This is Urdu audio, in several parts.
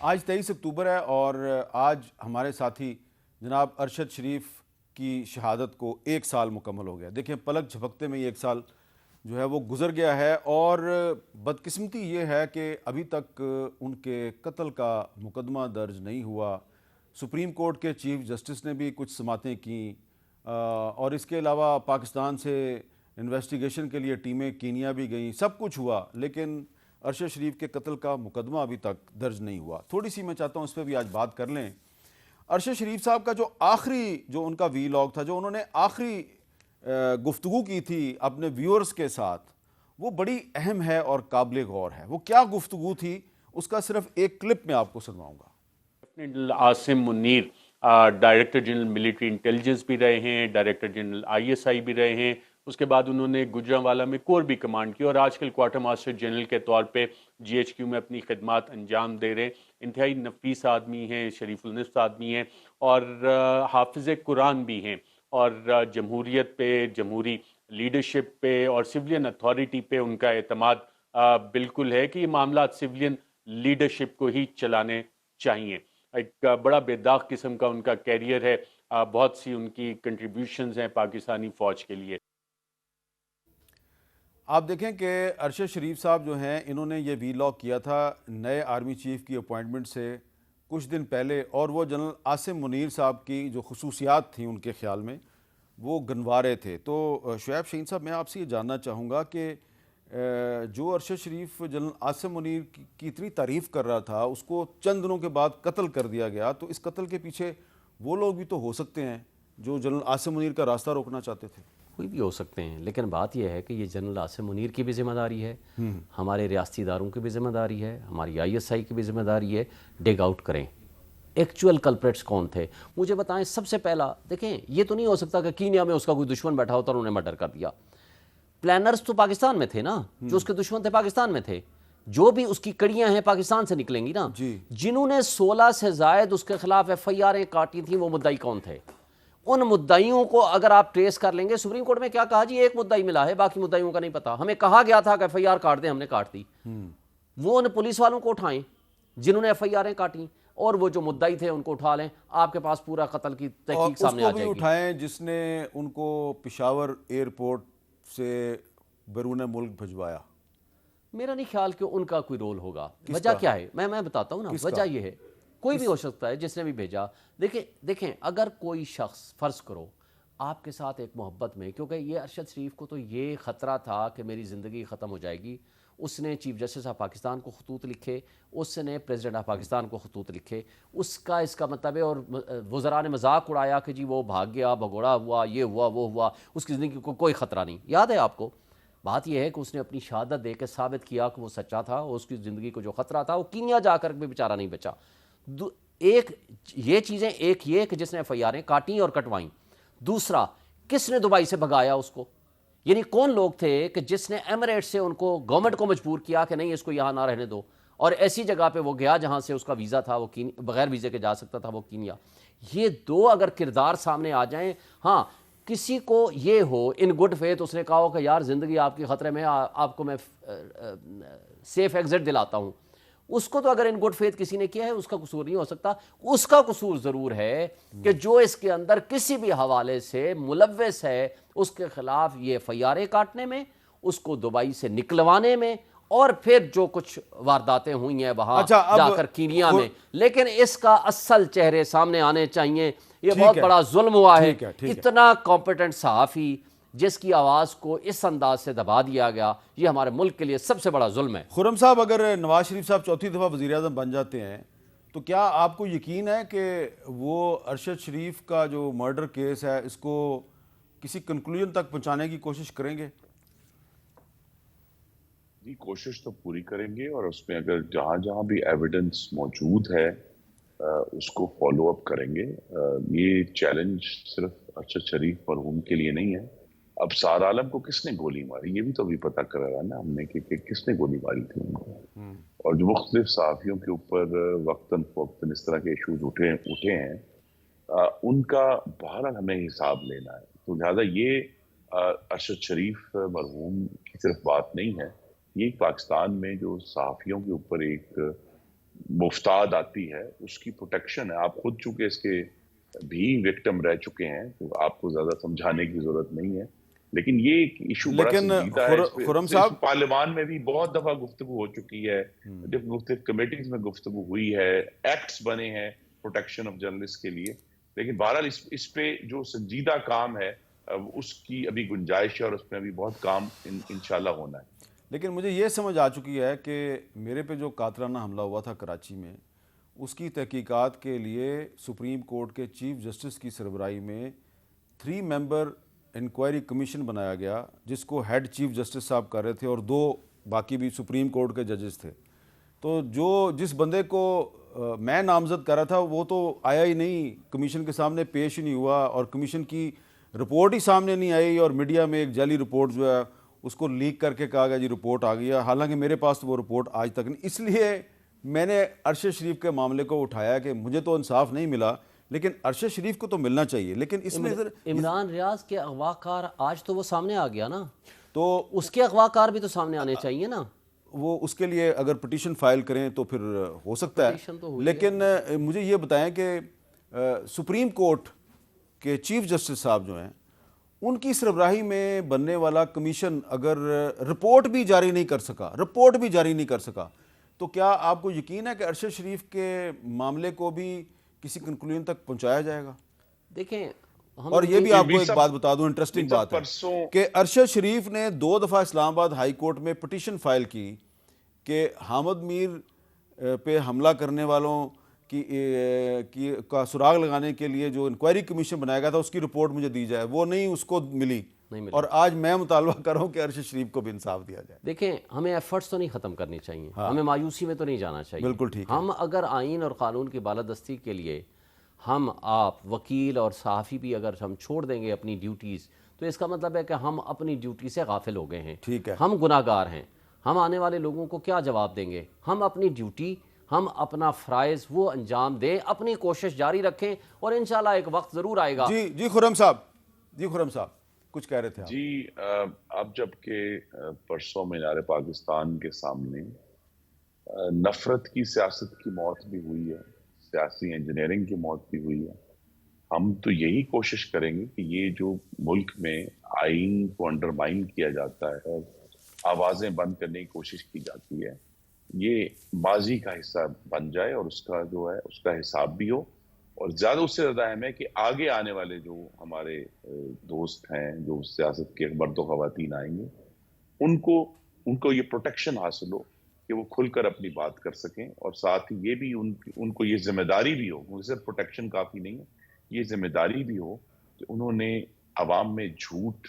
آج 23 اکتوبر ہے اور آج ہمارے ساتھی جناب ارشد شریف کی شہادت کو 1 سال مکمل ہو گیا۔ دیکھیں پلک جھپکتے میں یہ 1 سال جو ہے وہ گزر گیا ہے، اور بدقسمتی یہ ہے کہ ابھی تک ان کے قتل کا مقدمہ درج نہیں ہوا۔ سپریم کورٹ کے چیف جسٹس نے بھی کچھ سماعتیں کیں، اور اس کے علاوہ پاکستان سے انویسٹیگیشن کے لیے ٹیمیں کینیا بھی گئیں، سب کچھ ہوا، لیکن ارشد شریف کے قتل کا مقدمہ ابھی تک درج نہیں ہوا۔ تھوڑی سی میں چاہتا ہوں اس پہ بھی آج بات کر لیں۔ ارشد شریف صاحب کا جو آخری ان کا وی لاگ تھا، جو انہوں نے آخری گفتگو کی تھی اپنے ویورز کے ساتھ، وہ بڑی اہم ہے اور قابل غور ہے۔ وہ کیا گفتگو تھی، اس کا صرف ایک کلپ میں آپ کو سنواؤں گا۔ General Asim Munir director general military intelligence بھی رہے ہیں، ڈائریکٹر جنرل ISI بھی رہے ہیں، اس کے بعد انہوں نے گجرانوالہ میں کور بھی کمانڈ کی، اور آج کل کوارٹر ماسٹر جنرل کے طور پہ GHQ میں اپنی خدمات انجام دے رہے ہیں۔ انتہائی نفیس آدمی ہیں، شریف النفس آدمی ہیں، اور حافظ قرآن بھی ہیں، اور جمہوریت پہ، جمہوری لیڈرشپ پہ اور سولین اتھارٹی پہ ان کا اعتماد بالکل ہے کہ یہ معاملات سولین لیڈرشپ کو ہی چلانے چاہیے۔ ایک بڑا بے داغ قسم کا ان کا کیریئر ہے، بہت سی ان کی کنٹریبیوشنز ہیں پاکستانی فوج کے لیے۔ آپ دیکھیں کہ ارشد شریف صاحب جو ہیں، انہوں نے یہ وی لاگ کیا تھا نئے آرمی چیف کی اپوائنٹمنٹ سے کچھ دن پہلے، اور وہ جنرل عاصم منیر صاحب کی جو خصوصیات تھیں ان کے خیال میں وہ گنوارے تھے۔ تو شعیب شہین صاحب، میں آپ سے یہ جاننا چاہوں گا کہ جو ارشد شریف جنرل عاصم منیر کی اتنی تعریف کر رہا تھا، اس کو چند دنوں کے بعد قتل کر دیا گیا، تو اس قتل کے پیچھے وہ لوگ بھی تو ہو سکتے ہیں جو جنرل عاصم منیر کا راستہ روکنا چاہتے تھے؟ کوئی بھی ہو سکتے ہیں، لیکن بات یہ ہے کہ یہ جنرل عاصم منیر کی بھی ذمہ داری ہے، ہمارے ریاستی اداروں کی بھی ذمہ داری ہے، ہماری ISI کی بھی ذمہ داری ہے، ڈگ آؤٹ کریں ایکچول کلپریٹس کون تھے۔ مجھے بتائیں، سب سے پہلا دیکھیں، یہ تو نہیں ہو سکتا کہ کینیا میں اس کا کوئی دشمن بیٹھا ہوتا اور انہوں نے مرڈر کر دیا۔ پلانرز تو پاکستان میں تھے نا، جو اس کے دشمن تھے پاکستان میں تھے، جو بھی اس کی کڑیاں ہیں پاکستان سے نکلیں گی نا۔ جنہوں نے 16 سے زائد اس کے خلاف FIRیں کاٹی تھیں، وہ مدعی کون تھے؟ ان مدعیوں کو اگر آپ ٹریس کر لیں گے، سپریم کورٹ میں کیا کہا جی، ایک مدعی ملا ہے، باقی مدعیوں کا نہیں پتا، ہمیں کہا گیا تھا کہ FIR کاٹ دیں، ہم نے کاٹ دی۔ وہ ان پولیس والوں کو اٹھائیں جنہوں نے FIRیں کاٹیں، اور وہ جو مدعی تھے ان کو اٹھا لیں، آپ کے پاس پورا قتل کی تحقیق سامنے آ اور اس کو جائے بھی گی۔ اٹھائیں جس نے ان کو پشاور ایئرپورٹ سے بیرون ملک بھجوایا۔ میرا نہیں خیال کہ ان کا کوئی رول ہوگا۔ کس وجہ کا؟ کیا ہے، میں بتاتا ہوں نا، کس وجہ کا؟ یہ ہے، کوئی بھی ہو سکتا ہے جس نے بھی بھیجا۔ دیکھیں اگر کوئی شخص، فرض کرو آپ کے ساتھ ایک محبت میں، کیونکہ یہ ارشد شریف کو تو یہ خطرہ تھا کہ میری زندگی ختم ہو جائے گی، اس نے چیف جسٹس آف پاکستان کو خطوط لکھے، اس نے پریزیڈنٹ آف پاکستان کو خطوط لکھے، اس کا مطلب ہے، اور وزراء نے مذاق اڑایا کہ جی وہ بھاگ گیا، بھگوڑا ہوا، یہ ہوا وہ ہوا، اس کی زندگی کو کوئی خطرہ نہیں۔ یاد ہے آپ کو؟ بات یہ ہے کہ اس نے اپنی شہادت دے کے ثابت کیا کہ وہ سچا تھا، اور اس کی زندگی کو جو خطرہ تھا وہ کینیا جا کر بھی بیچارہ نہیں بچا۔ ایک یہ چیزیں، ایک یہ کہ جس نے FIRیں کاٹیں اور کٹوائیں، دوسرا کس نے دبئی سے بھگایا اس کو، یعنی کون لوگ تھے کہ جس نے ایمریٹ سے ان کو، گورنمنٹ کو مجبور کیا کہ نہیں اس کو یہاں نہ رہنے دو، اور ایسی جگہ پہ وہ گیا جہاں سے اس کا ویزا تھا، وہ بغیر ویزے کے جا سکتا تھا، وہ کینیا۔ یہ دو اگر کردار سامنے آ جائیں، ہاں کسی کو یہ ہو ان گڈ فیتھ، اس نے کہا ہو کہ یار زندگی آپ کی خطرے میں، آپ کو میں سیف ایگزٹ دلاتا ہوں، اس کو تو اگر ان گڈ فیتھ کسی نے کیا ہے، اس کا قصور نہیں ہو سکتا۔ اس کا قصور ضرور ہے کہ جو اس کے اندر کسی بھی حوالے سے ملوث ہے، اس کے خلاف یہ FIRیں کاٹنے میں، اس کو دبئی سے نکلوانے میں، اور پھر جو کچھ وارداتیں ہوئی ہیں وہاں جا کر کینیا میں، لیکن اس کا اصل چہرے سامنے آنے چاہیے۔ یہ بہت بڑا ظلم ہوا ہے، اتنا کمپیٹنٹ صحافی جس کی آواز کو اس انداز سے دبا دیا گیا، یہ ہمارے ملک کے لیے سب سے بڑا ظلم ہے۔ خرم صاحب، اگر نواز شریف صاحب چوتھی دفعہ وزیر اعظم بن جاتے ہیں تو کیا آپ کو یقین ہے کہ وہ ارشد شریف کا جو مرڈر کیس ہے اس کو کسی کنکلوژن تک پہنچانے کی کوشش کریں گے؟ جی، کوشش تو پوری کریں گے، اور اس میں اگر جہاں جہاں بھی ایویڈنس موجود ہے اس کو فالو اپ کریں گے۔ یہ چیلنج صرف ارشد شریف مرحوم کے لیے نہیں ہے، اب سار عالم کو کس نے گولی ماری یہ بھی تو ابھی پتہ کر رہا ہے نا ہم نے کہ کس نے گولی ماری تھی ان کو، اور جو مختلف صحافیوں کے اوپر وقتاً فوقتاً اس طرح کے ایشوز اٹھے ہیں، ان کا بہرحال ہمیں حساب لینا ہے۔ تو لہٰذا یہ ارشد شریف مرحوم کی صرف بات نہیں ہے، یہ پاکستان میں جو صحافیوں کے اوپر ایک مفتاد آتی ہے اس کی پروٹیکشن ہے. آپ خود چونکہ اس کے بھی وکٹم رہ چکے ہیں تو آپ کو زیادہ سمجھانے کی ضرورت نہیں ہے, لیکن یہ ایک ایشو بڑا لیکن سنجیدہ ہے. خرم اس صاحب, پارلیمان میں بھی بہت دفعہ گفتگو ہو چکی ہے, مختلف کمیٹیز میں گفتگو ہوئی ہے, ایکٹس بنے ہیں پروٹیکشن آف جرنلسٹ کے لیے, لیکن بہرحال اس پہ جو سنجیدہ کام ہے اس کی ابھی گنجائش ہے اور اس میں ابھی بہت کام انشاءاللہ ہونا ہے. لیکن مجھے یہ سمجھ آ چکی ہے کہ میرے پہ جو قاتلانہ حملہ ہوا تھا کراچی میں, اس کی تحقیقات کے لیے سپریم کورٹ کے چیف جسٹس کی سربراہی میں 3 ممبر انکوائری کمیشن بنایا گیا, جس کو ہیڈ چیف جسٹس صاحب کر رہے تھے اور 2 باقی بھی سپریم کورٹ کے ججز تھے. تو جس بندے کو میں نامزد کر رہا تھا وہ تو آیا ہی نہیں, کمیشن کے سامنے پیش ہی نہیں ہوا, اور کمیشن کی رپورٹ ہی سامنے نہیں آئی, اور میڈیا میں ایک جعلی رپورٹ جو ہے اس کو لیک کر کے کہا گیا جی رپورٹ آ گیا, حالانکہ میرے پاس تو وہ رپورٹ آج تک نہیں. اس لیے میں نے ارشد شریف کے معاملے کو اٹھایا کہ مجھے تو انصاف نہیں ملا, لیکن ارشد شریف کو تو ملنا چاہیے. لیکن اس میں عمران ریاض کے اغوا کار آج تو وہ سامنے آ گیا نا, تو اس کے اغوا کار بھی تو سامنے آنے چاہیے نا. وہ اس کے لیے اگر پٹیشن فائل کریں تو پھر ہو سکتا ہے. لیکن مجھے یہ بتائیں کہ سپریم کورٹ کے چیف جسٹس صاحب جو ہیں, ان کی سربراہی میں بننے والا کمیشن اگر رپورٹ بھی جاری نہیں کر سکا تو کیا آپ کو یقین ہے کہ ارشد شریف کے معاملے کو بھی کسی کنکلوژن تک پہنچایا جائے گا؟ دیکھیں, اور یہ بھی آپ کو ایک بات بتا دوں, انٹرسٹنگ بات ہے کہ ارشد شریف نے 2 دفعہ اسلام آباد ہائی کورٹ میں پٹیشن فائل کی کہ حامد میر پہ حملہ کرنے والوں کا سراغ لگانے کے لیے جو انکوائری کمیشن بنایا گیا تھا اس کی رپورٹ مجھے دی جائے. وہ نہیں اس کو ملی, اور آج میں مطالبہ کر رہا ہوں کہ ارشد شریف کو بھی انصاف دیا جائے. دیکھیں, ہمیں ایفرٹس تو نہیں ختم کرنی چاہیے, ہمیں مایوسی میں تو نہیں جانا چاہیے. بالکل ٹھیک ہے. ہم اگر آئین اور قانون کی بالادستی کے لیے ہم آپ وکیل اور صحافی بھی اگر ہم چھوڑ دیں گے اپنی ڈیوٹیز, تو اس کا مطلب ہے کہ ہم اپنی ڈیوٹی سے غافل ہو گئے ہیں. ٹھیک ہے. ہم گناہ گار ہیں. ہم آنے والے لوگوں کو کیا جواب دیں گے؟ ہم اپنی ڈیوٹی, ہم اپنا فرائض وہ انجام دیں, اپنی کوشش جاری رکھیں, اور انشاءاللہ ایک وقت ضرور آئے گا. جی خرم صاحب کچھ کہہ رہے تھے آپ. جی, اب جب کہ پرسوں مینار پاکستان کے سامنے نفرت کی سیاست کی موت بھی ہوئی ہے, سیاسی انجینئرنگ کی موت بھی ہوئی ہے, ہم تو یہی کوشش کریں گے کہ یہ جو ملک میں آئین کو انڈرمائن کیا جاتا ہے اور آوازیں بند کرنے کی کوشش کی جاتی ہے, یہ ماضی کا حصہ بن جائے, اور اس کا جو ہے اس کا حساب بھی ہو. اور زیادہ اس سے زیادہ اہم ہے کہ آگے آنے والے جو ہمارے دوست ہیں, جو سیاست کے مرد و خواتین آئیں گے, ان کو یہ پروٹیکشن حاصل ہو کہ وہ کھل کر اپنی بات کر سکیں, اور ساتھ ہی یہ بھی ان کو یہ ذمہ داری بھی ہو, صرف پروٹیکشن کافی نہیں ہے, یہ ذمہ داری بھی ہو کہ انہوں نے عوام میں جھوٹ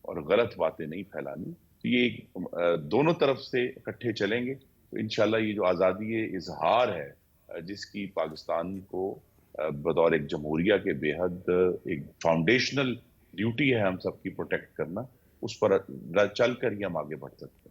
اور غلط باتیں نہیں پھیلانی. یہ دونوں طرف سے اکٹھے چلیں گے تو انشاءاللہ یہ جو آزادی اظہار ہے جس کی پاکستان کو بطور ایک جمہوریہ کے بے حد ایک فاؤنڈیشنل ڈیوٹی ہے ہم سب کی پروٹیکٹ کرنا, اس پر چل کر ہی ہم آگے بڑھ سکتے ہیں.